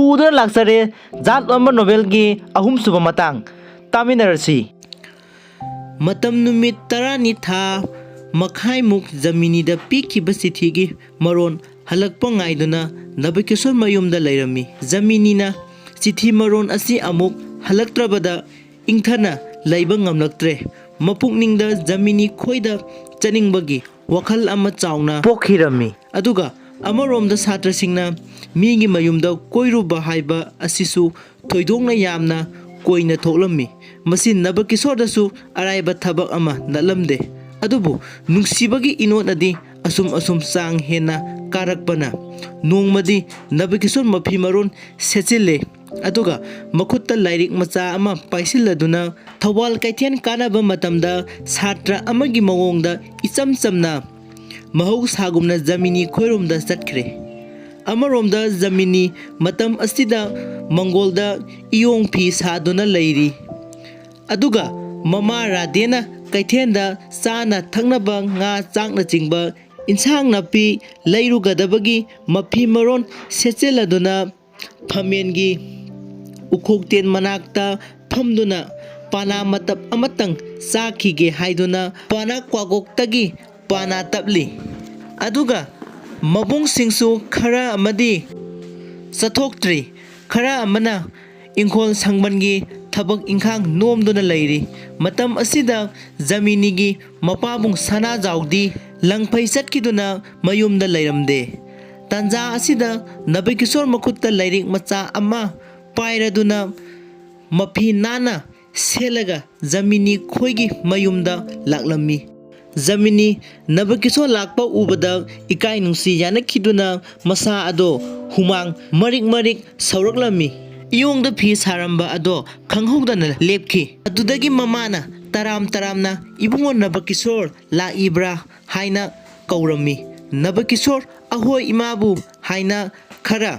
थूदना लाक्सरे जात ओंबा नोवेल की अहुम सुबह मतंग तामिनरसी मतम नुमित तरानी था मखाई मुक जमीनी दा पीकी बसिथी की मरोन हलक पंगाइदुना नबकिशोर मयुम दा लेरमी जमीनी ना चिठी मरोन असी अमुक हलक त्रबदा इंथना लैबा ngamlaktre मपुकनिंग दा जमीनी खोइदा चनिंगबगी वखल अमा चावना पोखिरमी अदुगा अमरोम दा छात्र सिंगना मीगी मयुम दा कोइरुबा हाइबा असिसु थोइदोंना यामना कोइना थोलमी मसी नबकिशोर दसु अराइबा थबक अमा नलमदे अदुबु नुंगसिबगी इनोनदी असुम असुम सांग हेना कारकपना नोंगमदी नबकिशोर मफी मरोन सेचिले अदुगा मखुत्ता लाइरिक मचा अमा पाइसिल्लदुना थवाल कैथेन कानाबा मतमदा छात्र अमगी मवोंगदा इचम चमना महौसागुमना जमीनी खोइरोमदा चटख्रे अमरोमदा जमीनी मतम असिदा मंगोलदा इयोंग फी सादुना लैरी अदुगा ममा रादेना कैथेनदा चाना थंगनबा nga चांगना चिंगबा इंसांग नापी लैरुगदबगी मफी मरोन सेचेलदुना फमेनगी उखोक्तेन मनाक्ता फमदुना पाना मतप अमतंग चाखिगे हाइदुना पाना क्वागोक्तगी पाना तपली अदुगा मबुंग सिंगसु खरा अमदी सथोक्ट्री खरा अमना इंखोल संगबनगी थबक इंखांग नोमदुना लैरी मतम असिदा जमीनीगी मपाबुंग सना जाउदी लंगफै चटकिदुना मयुमदा लैरमदे तंजा असिदा नबकिशोर मखुत्ता लैरिक मचा अमा पाइरदुना मफी नाना सेलगा जमीनी खोइगी मयुमदा लाक्लमी जमीनी नबकिशोर लाक्पा उबदा इकाई नुंसी यानखिदुना मसा अदो हुमांग मरिक मरिक सौरक्लमी इयोंगदा फी सारंबा अदो खंगहौदना लेपखी अदुदगी ममाना तराम तरामना इबुंगो नबकिशोर लाइब्रा हाइना कौरमी नबकिशोर अहोय इमाबु हाइना खरा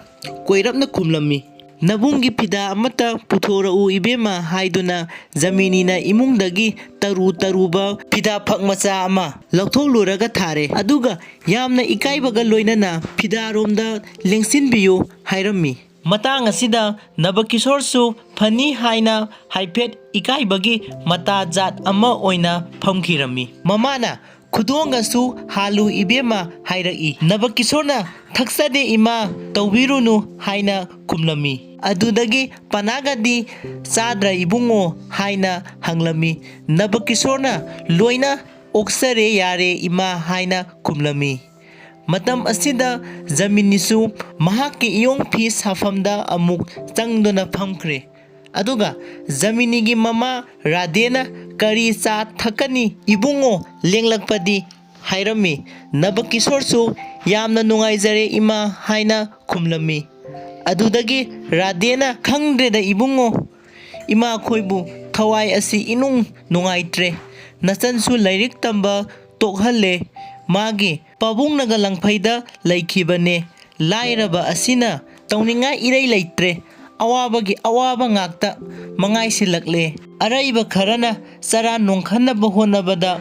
कोइरपना खुमलमी नबुंगी फिदा अमता पुथोरउ इबेमा हाइदुना जमीनीना इमुंगदगी तरु तरुबा फिदा फक मचा अमा लौथोलुरगा थारे अदुगा यामना इकाइबगा लोइनना फिदारोमदा लेंसिनबियु हाइरमी मतंग असिदा नबकिशोरसु फनी हाइना हाइफेट इकाइबगी मता जात अमा ओइना फमखिरमी ममाना खुदोंगसु हालु इबेमा हाइरई नबकिशोरना थक्सदे इमा तौबिरुनु हाइना कुमलमी अदुदगी पनागदी चाद्रा इबुंगो हाइना हंगलमी नबकिशोरना लोइना ओक्सरे यारे इमा हाइना कुमलमी मतम असिदा जमीनीसु महाके इयोंग फी साफमदा अमुक चंगदुना फमख्रे अदुगा जमीनीगी ममा रादेना करी चा थकनी इबुंगो लेंगलकपदी हाइरमी नबकिशोरसु यामना नुंगाइजरे इमा हाइना खुमलमी अदुदगी रादेना खंगद्रेदा इबुंगो इमा खोइबु थवाई असि इनुंग नुंगाइत्रे नचनसु लैरिक तंबा तोकहल्ले मागे पाबुंगनगा लंगफैदा लैखिबने लाइरबा असिना तौनिंगा इरै लैत्रे अवाबगी अवाबा ngakta mangai silakle araiba kharana chara nongkhanaba honabada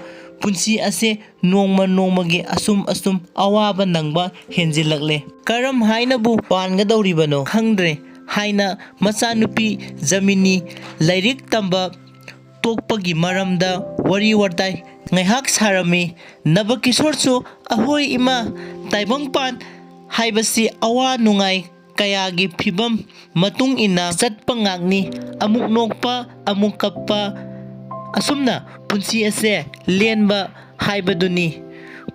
punsi ase nongma nongmagi asum asum awaba nangba henjilakle karam hainabu pangadoribano khangdre haina machanupi jamini lairik tamba tokpagi maramda wari wartai ngaihak sarami nabakishorsu ahoi ima taibangpan haibasi awa nungai kayagi phibam matung ina chatpa ngakni amuk nokpa amuk kappa asumna punsi ase lenba haibaduni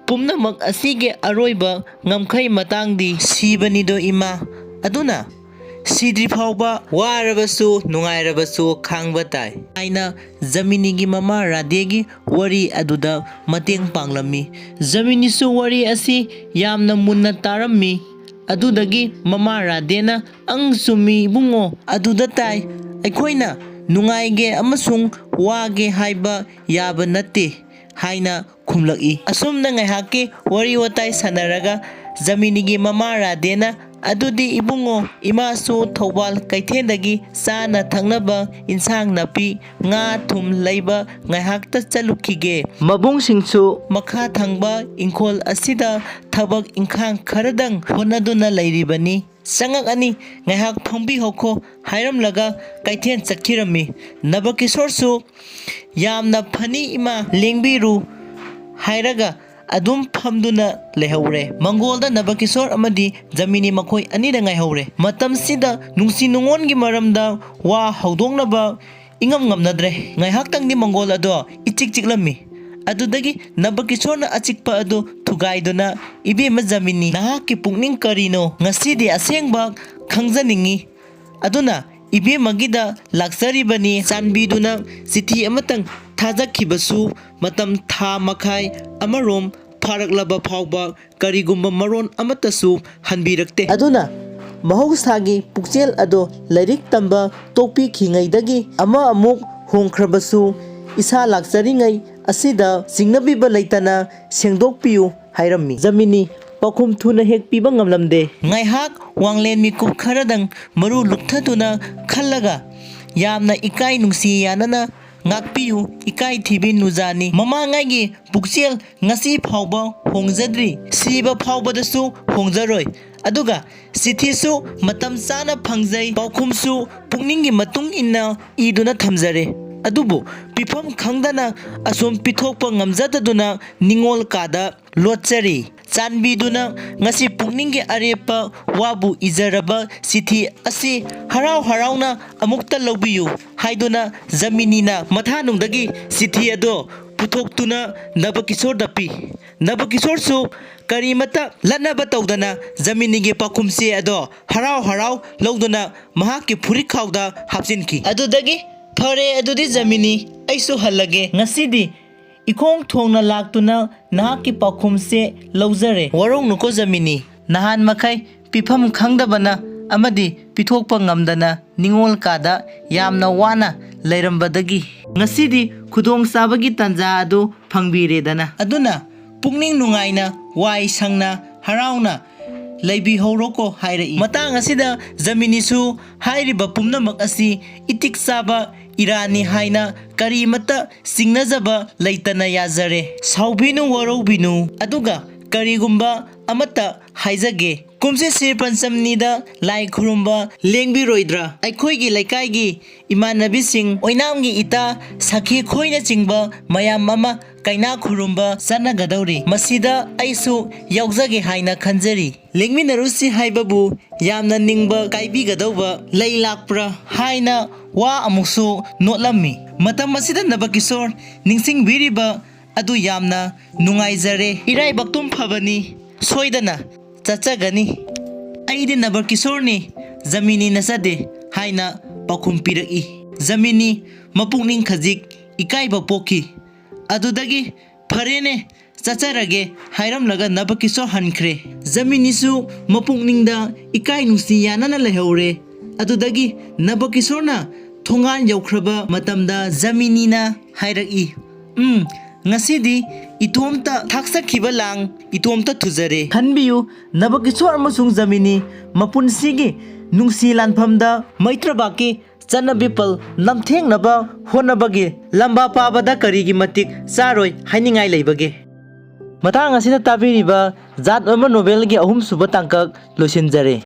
pumnamak asige aroiba ngamkhai matangdi sibanido ima aduna sidri phauba warabasu nungairabasu khangba tai aina jaminigi mama radegi wari aduda mateng panglami jaminisu wari asi yamna munna tarammi अदुदगी ममा रादेना अंग सुमी बुंगो अदुदा ताई अखोइना नुंगाइगे अमसुंग वागे हाइबा याबा नत्ते हाइना खुमलकी असुमना ngaihake wari watai sanaraga जमीनीगी ममा रादेना अदुदी इबुंगो इमासु थौबाल कैथेंदगी चाना थंगनबा इंसांग नापी nga थुम लैबा ngaihakta चलुखिगे मबुंगसिंगसु मखा थंगबा इंखोल असिदा थबक इंखांग खरदंग होनदुना लैरिबनी ꯆꯪꯉꯛꯑꯅꯤ ꯉꯥꯏꯍꯥꯛ ꯐꯝꯕꯤꯍꯧꯈꯣ ꯍꯥꯏꯔꯝꯂꯒ ꯀꯩꯊꯦꯜ ꯆꯠꯈꯤꯔꯝꯃꯤ꯫ ꯅꯕꯀꯤꯁꯣꯔꯁꯨ ꯌꯥꯝꯅ ꯐꯅꯤ ꯏꯃꯥ ꯂꯦꯡꯕꯤꯔꯨ ꯍꯥꯏꯔꯒ ꯑꯗꯨꯝ ꯐꯝꯗꯨꯅ ꯂꯩꯍꯧꯔꯦ꯫ ꯃꯪꯒꯣꯜꯗ ꯅꯕꯀꯤꯁꯣꯔ ꯑꯃꯗꯤ ꯖꯃꯤꯅꯤ ꯃꯈꯣꯏ ꯑꯅꯤꯗ ꯉꯥꯏꯍꯧꯔꯦ꯫ ꯃꯇꯝꯁꯤꯗ ꯅꯨꯡꯁꯤ ꯅꯨꯡꯉꯣꯟꯒꯤ ꯃꯔꯝꯗ ꯋꯥ ꯍꯧꯗꯣꯛꯅꯕ ꯏꯉꯝ ꯉꯝꯅꯗ꯭ꯔꯦ꯫ ꯉꯥꯏꯍꯥꯛꯇꯪꯗꯤ ꯃꯪꯒꯣꯜ ꯑꯗꯣ ꯏꯆꯤꯛ ꯆꯤꯛꯂꯝꯃꯤ꯫ ꯑꯗꯨꯗꯒꯤ ꯅꯕꯀꯤꯁꯣꯔꯅ ꯑꯆꯤꯛꯄ ꯑꯗꯨ ꯊꯨꯒꯥꯏꯗꯨꯅ "ꯏꯕꯦꯝꯃ ꯖꯃꯤꯅꯤ, ꯅꯍꯥꯛꯀꯤ ꯄꯨꯛꯅꯤꯡ ꯀꯔꯤꯅꯣ? ꯉꯁꯤꯗꯤ ꯑꯁꯦꯡꯕ ꯈꯪꯖꯅꯤꯡꯏ꯫ ꯑꯗꯨꯅ ꯏꯕꯦꯝꯃꯒꯤꯗ ꯂꯥꯛꯆꯔꯤꯕꯅꯤ꯫ ꯆꯥꯟꯕꯤꯗꯨꯅ ꯆꯤꯊꯤ ꯑꯃꯇꯪ ꯊꯥꯖꯈꯤꯕꯁꯨ ꯃꯇꯝ ꯊꯥ ꯃꯈꯥꯏ ꯑꯃꯔꯣꯝ ꯐꯥꯔꯛꯂꯕ ꯐꯥꯎꯕ ꯀꯔꯤꯒꯨꯝꯕ ꯃꯔꯣꯟ ꯑꯃꯠꯇꯁꯨ ꯍꯟꯕꯤꯔꯛꯇꯦ꯫ ꯑꯗꯨꯅ ꯃꯍꯧꯁꯥꯒꯤ ꯄꯨꯛꯆꯦꯜ ꯑꯗꯣ ꯂꯥꯏꯔꯤꯛ ꯇꯝꯕ ꯇꯣꯛꯄꯤꯈꯤꯉꯩꯗꯒꯤ ꯑꯃꯨꯛ ꯍꯣꯡꯈ꯭ꯔꯕꯁꯨ ꯏꯁꯥ ꯂꯥꯛꯆꯔꯤꯉꯩ ꯑꯁꯤꯗ ꯆꯤꯡꯅꯕꯤꯕ ꯂꯩꯇꯅ ꯁꯦꯡꯗꯣꯛꯄꯤꯌꯨ ꯍꯥꯏꯔꯝꯃꯤ꯫ ꯖꯃꯤꯅꯤ ꯄꯥꯎꯈꯨꯝ ꯊꯨꯅ ꯍꯦꯛ ꯄꯤꯕ ꯉꯝꯂꯝꯗꯦ꯫ ꯉꯥꯏꯍꯥꯛ ꯋꯥꯡꯂꯦꯟ ꯃꯤꯀꯨꯞ ꯈꯔꯗꯪ ꯃꯔꯨ ꯂꯨꯞꯊꯗꯨꯅ ꯈꯜꯂꯒ "ꯌꯥꯝꯅ ꯏꯀꯥꯏ ꯅꯨꯡꯁꯤ ꯌꯥꯅꯅ ꯉꯥꯛꯄꯤꯌꯨ ꯏꯀꯥꯏꯊꯤꯕꯤ ꯅꯨꯖꯥꯅꯤ꯫ ꯃꯃꯥꯡꯉꯩꯒꯤ ꯄꯨꯛꯆꯦꯜ ꯉꯁꯤ ꯐꯥꯎꯕ ꯍꯣꯡꯖꯗ꯭ꯔꯤ, ꯁꯤꯕ ꯐꯥꯎꯕꯗꯁꯨ ꯍꯣꯡꯖꯔꯣꯏ꯫ ꯑꯗꯨꯒ ꯆꯤꯊꯤꯁꯨ ꯃꯇꯝ ꯆꯥꯅ ꯐꯪꯖꯩ, ꯄꯥꯎꯈꯨꯝꯁꯨ ꯄꯨꯛꯅꯤꯡꯒꯤ ꯃꯇꯨꯡ ꯏꯟꯅ ꯏꯗꯨꯅ ꯊꯝꯖꯔꯦ꯫ ꯑꯗꯨꯕꯨ ꯄꯤꯐꯝ ꯈꯪꯗꯅ ꯑꯁꯨꯝ ꯄꯤꯊꯣꯛꯄ ꯉꯝꯖꯗꯗꯨꯅ ꯅꯤꯡꯉꯣꯜ ꯀꯥꯗ ꯂꯣꯠꯆꯔꯤ꯫ ꯆꯥꯟꯕꯤꯗꯨꯅ ꯉꯁꯤ ꯄꯨꯛꯅꯤꯡꯒꯤ ꯑꯔꯦꯞꯄ ꯋꯥꯕꯨ ꯏꯖꯔꯕ ꯆꯤꯊꯤ ꯑꯁꯤ ꯍꯔꯥꯎ ꯍꯔꯥꯎꯅ ꯑꯃꯨꯛꯇ ꯂꯧꯕꯤꯌꯨ" ꯍꯥꯏꯗꯨꯅ ꯖꯃꯤꯅꯤꯅ ꯃꯊꯥꯅꯨꯡꯗꯒꯤ ꯆꯤꯊꯤ ꯑꯗꯣ ꯄꯨꯊꯣꯛꯇꯨꯅ ꯅꯕꯀꯤꯁꯣꯔꯗ ꯄꯤ꯫ ꯅꯕꯀꯤꯁꯣꯔꯁꯨ ꯀꯔꯤꯃꯠꯇ ꯂꯠꯅꯕ ꯇꯧꯗꯅ ꯖꯃꯤꯅꯤꯒꯤ ꯄꯥꯎꯈꯨꯝ ꯆꯦ ꯑꯗꯣ ꯍꯔꯥꯎ ꯍꯔꯥꯎ ꯂꯧꯗꯨꯅ ꯃꯍꯥꯛꯀꯤ ꯐꯨꯔꯤꯠꯈꯥꯎꯗ ꯍꯥꯞꯆꯤꯟꯈꯤ꯫ ꯑꯗꯨꯗꯒꯤ "ꯐꯔꯦ ꯑꯗꯨꯗꯤ ꯖꯃꯤꯅꯤ, ꯑꯩꯁꯨ ꯍꯜꯂꯒꯦ꯫ ꯉꯁꯤꯗꯤ ꯏꯈꯣꯡ ꯊꯣꯡꯅ ꯂꯥꯛꯇꯨꯅ ꯅꯍꯥꯛꯀꯤ ꯄꯥꯎꯈꯨꯝ ꯆꯦ ꯂꯧꯖꯔꯦ꯫ ꯋꯥꯔꯧꯅꯨꯀꯣ ꯖꯃꯤꯅꯤ, ꯅꯍꯥꯟ ꯃꯈꯩ ꯄꯤꯐꯝ ꯈꯪꯗꯕꯅ ꯑꯃꯗꯤ ꯄꯤꯊꯣꯛꯄ ꯉꯝꯗꯅ ꯅꯤꯡꯉꯣꯜ ꯀꯥꯗ ꯌꯥꯝꯅ ꯋꯥꯅ ꯂꯩꯔꯝꯕꯗꯒꯤ ꯉꯁꯤꯗꯤ ꯈꯨꯗꯣꯡꯆꯥꯕꯒꯤ ꯇꯥꯟꯖꯥ ꯑꯗꯨ ꯐꯪꯕꯤꯔꯦꯗꯅ꯫ ꯑꯗꯨꯅ ꯄꯨꯛꯅꯤꯡ ꯅꯨꯡꯉꯥꯏꯅ ꯋꯥꯏ ꯁꯪꯅ ꯍꯔꯥꯎꯅ ꯂꯩꯕꯤꯍꯧꯔꯣꯀꯣ" ꯍꯥꯏꯔꯛꯏ꯫ ꯃꯇꯥꯡ ꯑꯁꯤꯗ ꯖꯃꯤꯅꯤꯁꯨ "ꯍꯥꯏꯔꯤꯕ ꯄꯨꯝꯅꯃꯛ ꯑꯁꯤ ꯏꯇꯤꯛ ꯆꯥꯕ ꯏꯔꯥꯟꯅꯤ ꯍꯥꯏꯅ ꯀꯔꯤꯃꯠꯇ ꯆꯤꯡꯅꯖꯕ ꯂꯩꯇꯅ ꯌꯥꯖꯔꯦ꯫ ꯁꯥꯎꯕꯤꯅꯨ ꯋꯥꯔꯧꯕꯤꯅꯨ꯫ ꯑꯗꯨꯒ ꯀꯔꯤꯒꯨꯝꯕ ꯑꯃꯠꯇ ꯍꯥꯏꯖꯒꯦ, ꯀꯨꯝꯁꯤ ꯁ꯭ꯔꯤ ꯄꯟꯆꯝꯅꯤꯗ ꯂꯥꯏ ꯈꯨꯔꯨꯝꯕ ꯂꯦꯡꯕꯤꯔꯣꯏꯗ꯭ꯔꯥ? ꯑꯩꯈꯣꯏꯒꯤ ꯂꯩꯀꯥꯏꯒꯤ ꯏꯃꯥꯟꯅꯕꯤꯁꯤꯡ, ꯑꯣꯏꯅꯥꯝꯒꯤ ꯏꯇꯥ ꯁꯈꯤ ꯈꯣꯏꯅꯆꯤꯡꯕ ꯃꯌꯥꯝ ꯑꯃ ꯀꯩꯅꯥ ꯈꯨꯔꯨꯝꯕ ꯆꯠꯅꯒꯗꯧꯔꯤ꯫ ꯃꯁꯤꯗ ꯑꯩꯁꯨ ꯌꯥꯎꯖꯒꯦ ꯍꯥꯏꯅ ꯈꯟꯖꯔꯤ꯫ ꯂꯦꯡꯃꯤꯟꯅꯔꯨꯁꯤ ꯍꯥꯏꯕꯕꯨ ꯌꯥꯝꯅ ꯅꯤꯡꯕ ꯀꯥꯏꯕꯤꯒꯗꯧꯕ ꯂꯩ ꯂꯥꯛꯄ꯭ꯔꯥ" ꯍꯥꯏꯅ ꯋꯥ ꯑꯃꯨꯛꯁꯨ ꯅꯣꯠꯂꯝꯃꯤ꯫ ꯃꯇꯝ ꯑꯁꯤꯗ ꯅꯕꯀꯤꯁꯣꯔ ꯅꯤꯡꯁꯤꯡꯕꯤꯔꯤꯕ ꯑꯗꯨ "ꯌꯥꯝꯅ ꯅꯨꯡꯉꯥꯏꯖꯔꯦ, ꯏꯔꯥꯏꯕꯛꯇꯨꯝ ꯐꯕꯅꯤ, ꯁꯣꯏꯗꯅ ꯆꯠꯆꯒꯅꯤ꯫ ꯑꯩꯗꯤ ꯅꯕꯀꯤꯁꯣꯔꯅꯤ, ꯖꯃꯤꯅꯤ ꯅꯠꯆꯗꯦ" ꯍꯥꯏꯅ ꯄꯥꯎꯈꯨꯝ ꯄꯤꯔꯛꯏ꯫ ꯖꯃꯤꯅꯤ ꯃꯄꯨꯛꯅꯤꯡ ꯈꯖꯤꯛ ꯏꯀꯥꯏꯕ ꯄꯣꯛꯈꯤ꯫ ꯑꯗꯨꯗꯒꯤ "ꯐꯔꯦꯅꯦ, ꯆꯠꯆꯔꯒꯦ" ꯍꯥꯏꯔꯝꯂꯒ ꯅꯕꯀꯤꯁꯣꯔ ꯍꯟꯈ꯭ꯔꯦ꯫ ꯖꯃꯤꯅꯤꯁꯨ ꯃꯄꯨꯛꯅꯤꯡꯗ ꯏꯀꯥꯏ ꯅꯨꯡꯁꯤ ꯌꯥꯅꯅ ꯂꯩꯍꯧꯔꯦ꯫ ꯑꯗꯨꯗꯒꯤ ꯅꯕꯀꯤꯁꯣꯔꯅ ꯊꯣꯡꯒꯥꯟ ꯌꯧꯈ꯭ꯔꯕ ꯃꯇꯝꯗ ꯖꯃꯤꯅꯤꯅ ꯍꯥꯏꯔꯛꯏ, "ꯉꯁꯤꯗꯤ ꯏꯇꯣꯝꯇ ꯊꯥꯛꯆꯈꯤꯕ ꯂꯥꯡ ꯏꯇꯣꯝꯇ ꯊꯨꯖꯔꯦ꯫ ꯈꯟꯕꯤꯌꯨ ꯅꯕꯀꯤꯁꯣꯔ ꯑꯃꯁꯨꯡ ꯖꯃꯤꯅꯤ ꯃꯄꯨꯟꯁꯤꯒꯤ ꯅꯨꯡꯁꯤ ꯂꯥꯟꯐꯝꯗ ꯃꯩꯇ꯭ꯔꯕꯥꯛꯀꯤ ꯆꯠꯅꯕꯤꯄꯜ ꯅꯝꯊꯦꯡꯅꯕ ꯍꯣꯠꯅꯕꯒꯤ ꯂꯝꯕꯥ ꯄꯥꯕꯗ ꯀꯔꯤꯒꯤ ꯃꯇꯤꯛ ꯆꯥꯔꯣꯏ ꯍꯥꯏꯅꯤꯡꯉꯥꯏ ꯂꯩꯕꯒꯦ?" ꯃꯇꯥꯡ ꯑꯁꯤꯗ ꯇꯥꯕꯤꯔꯤꯕ ꯖꯥꯠ ꯑꯣꯟꯕ ꯅꯣꯚꯦꯜꯒꯤ 3ꯁꯨꯕ ꯇꯥꯡꯀꯛ ꯂꯣꯏꯁꯤꯟꯖꯔꯦ꯫